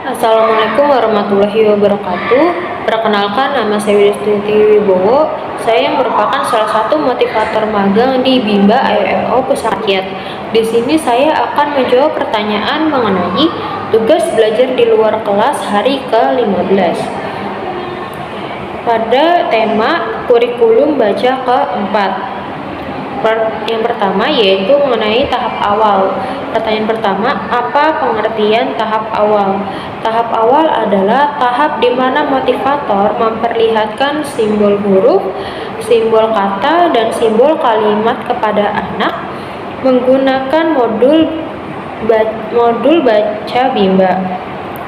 Assalamualaikum warahmatullahi wabarakatuh. Perkenalkan, nama saya Widistuti Wibowo. Saya merupakan salah satu motivator magang di Bimba AIO Pusat Rakyat. Di sini saya akan menjawab pertanyaan mengenai tugas belajar di luar kelas hari ke-15 pada tema kurikulum baca keempat. Yang pertama yaitu mengenai tahap awal. Pertanyaan pertama, apa pengertian tahap awal? Tahap awal adalah tahap di mana motivator memperlihatkan simbol huruf, simbol kata, dan simbol kalimat kepada anak menggunakan modul baca Bimba.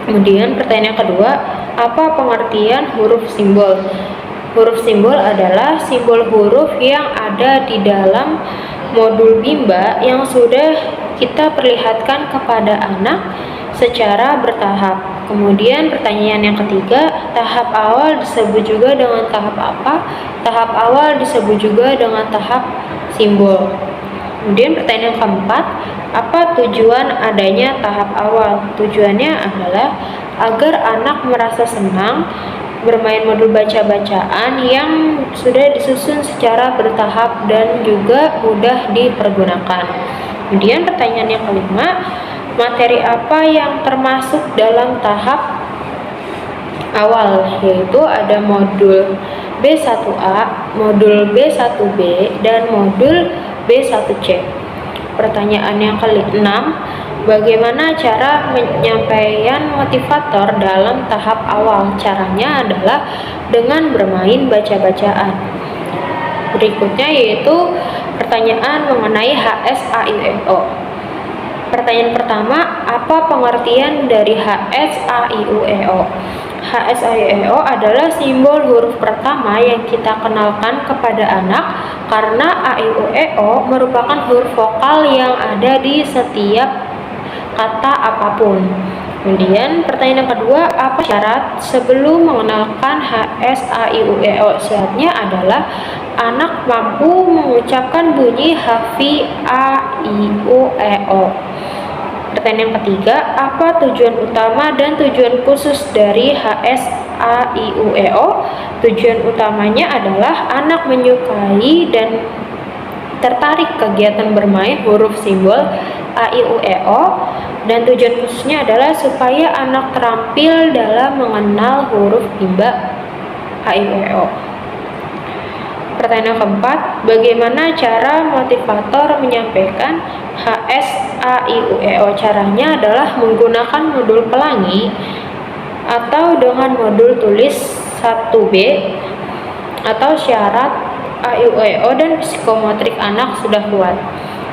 Kemudian pertanyaan kedua, apa pengertian huruf simbol? Huruf simbol adalah simbol huruf yang ada di dalam modul Bimba yang sudah kita perlihatkan kepada anak secara bertahap. Kemudian pertanyaan yang ketiga, tahap awal disebut juga dengan tahap apa? Tahap awal disebut juga dengan tahap simbol. Kemudian pertanyaan yang keempat, apa tujuan adanya tahap awal? Tujuannya adalah agar anak merasa senang bermain modul baca-bacaan yang sudah disusun secara bertahap dan juga mudah dipergunakan. Kemudian pertanyaan yang kelima, materi apa yang termasuk dalam tahap awal? Yaitu ada modul B1A, modul B1B, dan modul B1C. Pertanyaan yang keenam, bagaimana cara penyampaian motivator dalam tahap awal? Caranya adalah dengan bermain baca-bacaan. Berikutnya yaitu pertanyaan mengenai HSAIUEO. Pertanyaan pertama, apa pengertian dari HSAIUEO? HSAIUEO adalah simbol huruf pertama yang kita kenalkan kepada anak karena AIUEO merupakan huruf vokal yang ada di setiap kata apapun. Kemudian pertanyaan yang kedua, apa syarat sebelum mengenalkan HSAIUEO? Syaratnya adalah anak mampu mengucapkan bunyi hafi a i u e o. Pertanyaan yang ketiga, apa tujuan utama dan tujuan khusus dari HSAIUEO? Tujuan utamanya adalah anak menyukai dan tertarik kegiatan bermain huruf simbol AIUEO, dan tujuan khususnya adalah supaya anak terampil dalam mengenal huruf Bimba AIUEO. Pertanyaan keempat, bagaimana cara motivator menyampaikan HSAIUEO? Caranya adalah menggunakan modul pelangi atau dengan modul tulis 1B atau syarat AIUEO dan psikomotrik anak sudah kuat.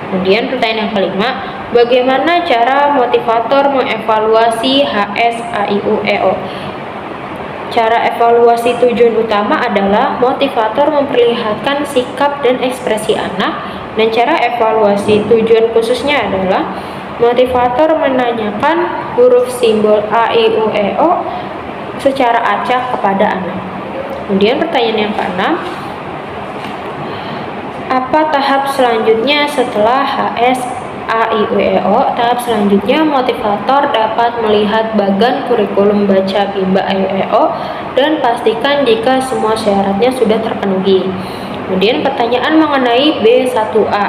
Kemudian pertanyaan yang kelima, bagaimana cara motivator mengevaluasi HSAIUEO? Cara evaluasi tujuan utama adalah motivator memperlihatkan sikap dan ekspresi anak, dan cara evaluasi tujuan khususnya adalah motivator menanyakan huruf simbol AIUEO secara acak kepada anak. Kemudian pertanyaan yang keenam, apa tahap selanjutnya setelah HSAIUEO? Tahap selanjutnya motivator dapat melihat bagan kurikulum baca Bimba AIUEO dan pastikan jika semua syaratnya sudah terpenuhi. Kemudian pertanyaan mengenai B1A.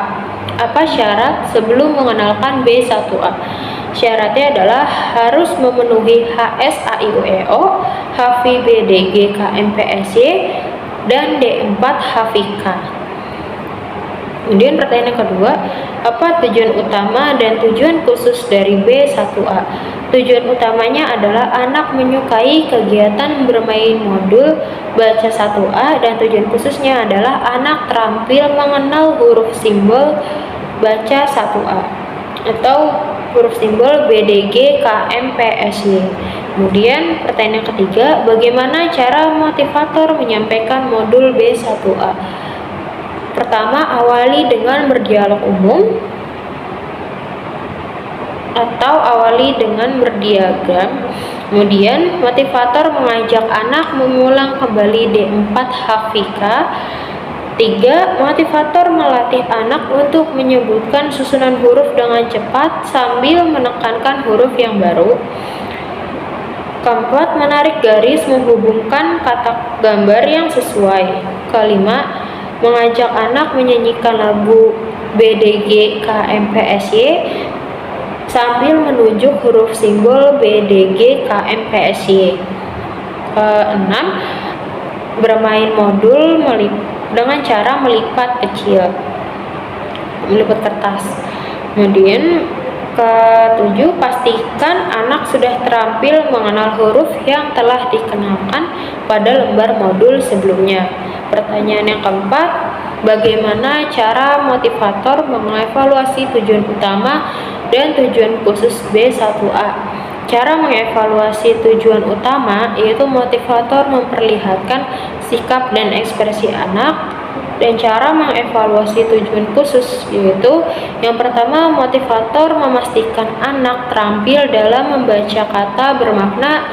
Apa syarat sebelum mengenalkan B1A? Syaratnya adalah harus memenuhi HSAIUEO, HAFI BDG KMPSY, dan D4 HAFIK. Kemudian pertanyaan yang kedua, apa tujuan utama dan tujuan khusus dari B1A? Tujuan utamanya adalah anak menyukai kegiatan bermain modul baca 1A, dan tujuan khususnya adalah anak terampil mengenal huruf simbol baca 1A atau huruf simbol BDG KMPSY. Kemudian pertanyaan yang ketiga, bagaimana cara motivator menyampaikan modul B1A? Pertama, awali dengan berdialog umum atau awali dengan berdiagram. Kemudian motivator mengajak anak mengulang kembali D4 Hafika. 3. Motivator melatih anak untuk menyebutkan susunan huruf dengan cepat sambil menekankan huruf yang baru. Keempat, menarik garis menghubungkan kata gambar yang sesuai. Kelima, mengajak anak menyanyikan lagu BDG KMPSY sambil menunjuk huruf simbol BDG KMPSY. Keenam, bermain modul dengan cara melipat kertas. Kemudian ketujuh, pastikan anak sudah terampil mengenal huruf yang telah dikenalkan pada lembar modul sebelumnya. Pertanyaan yang keempat, bagaimana cara motivator mengevaluasi tujuan utama dan tujuan khusus B1A? Cara mengevaluasi tujuan utama yaitu motivator memperlihatkan sikap dan ekspresi anak, dan cara mengevaluasi tujuan khusus yaitu yang pertama, motivator memastikan anak terampil dalam membaca kata bermakna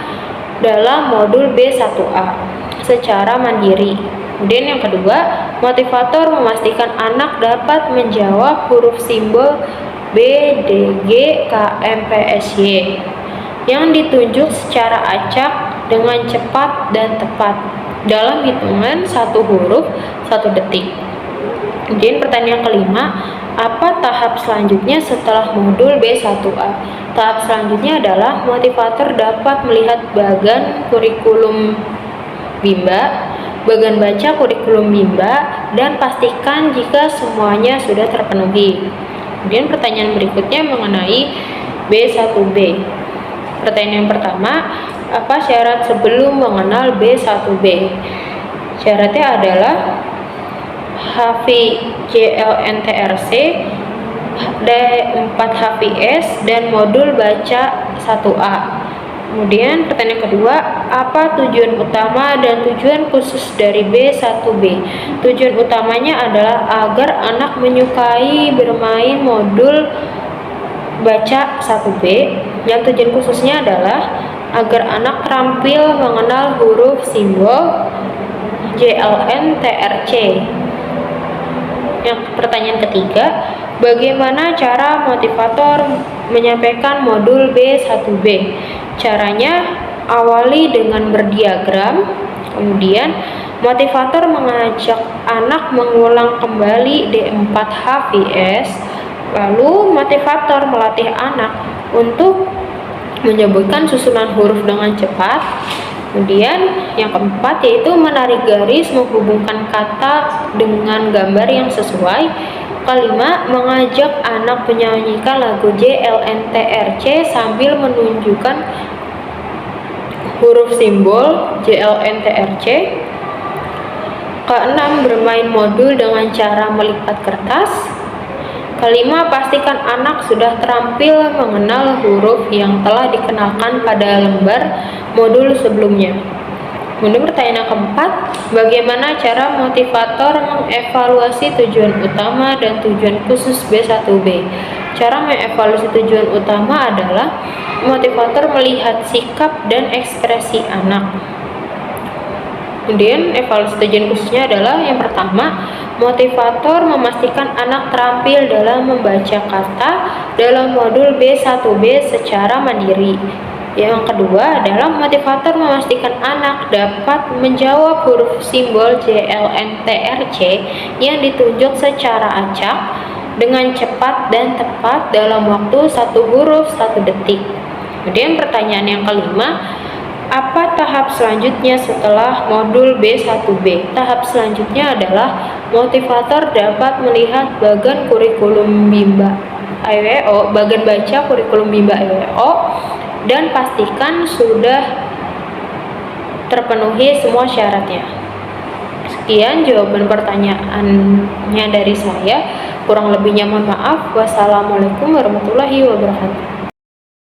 dalam modul B1A secara mandiri. Kemudian yang kedua, motivator memastikan anak dapat menjawab huruf simbol B, D, G, K, M, P, S, Y yang ditunjuk secara acak dengan cepat dan tepat dalam hitungan 1 huruf 1 detik. Kemudian pertanyaan kelima, apa tahap selanjutnya setelah modul B1A? Tahap selanjutnya adalah motivator dapat melihat bagan kurikulum Bimba, bagan baca kurikulum Bimba, dan pastikan jika semuanya sudah terpenuhi. Kemudian pertanyaan berikutnya mengenai B1B. Pertanyaan yang pertama, apa syarat sebelum mengenal B1B? Syaratnya adalah HVJLNTRC, D4 HVS, dan modul baca 1A. Kemudian pertanyaan kedua, apa tujuan utama dan tujuan khusus dari B1B? Tujuan utamanya adalah agar anak menyukai bermain modul baca 1B, yang tujuan khususnya adalah agar anak terampil mengenal huruf simbol JLNTRC. Yang pertanyaan ketiga, bagaimana cara motivator menyampaikan modul B1B? Caranya, awali dengan berdiagram, kemudian motivator mengajak anak mengulang kembali D4 HVS, lalu motivator melatih anak untuk menyebutkan susunan huruf dengan cepat. Kemudian yang keempat yaitu menarik garis menghubungkan kata dengan gambar yang sesuai. Kelima, mengajak anak menyanyikan lagu JLNTRC sambil menunjukkan huruf simbol JLNTRC. Keenam, bermain modul dengan cara melipat kertas. Kelima, pastikan anak sudah terampil mengenal huruf yang telah dikenalkan pada lembar modul sebelumnya. Kemudian pertanyaan yang keempat, bagaimana cara motivator mengevaluasi tujuan utama dan tujuan khusus B1B? Cara mengevaluasi tujuan utama adalah motivator melihat sikap dan ekspresi anak. Kemudian evaluasi tujuan khususnya adalah yang pertama, motivator memastikan anak terampil dalam membaca kata dalam modul B1B secara mandiri. Yang kedua adalah motivator memastikan anak dapat menjawab huruf simbol JLNTRC yang ditunjuk secara acak dengan cepat dan tepat dalam waktu 1 huruf 1 detik. Kemudian pertanyaan yang kelima, apa tahap selanjutnya setelah modul B1B? Tahap selanjutnya adalah motivator dapat melihat bagan kurikulum Bimba IWO, bagan baca kurikulum Bimba IWO, dan pastikan sudah terpenuhi semua syaratnya. Sekian jawaban pertanyaannya dari saya. Kurang lebihnya mohon maaf. Wassalamualaikum warahmatullahi wabarakatuh.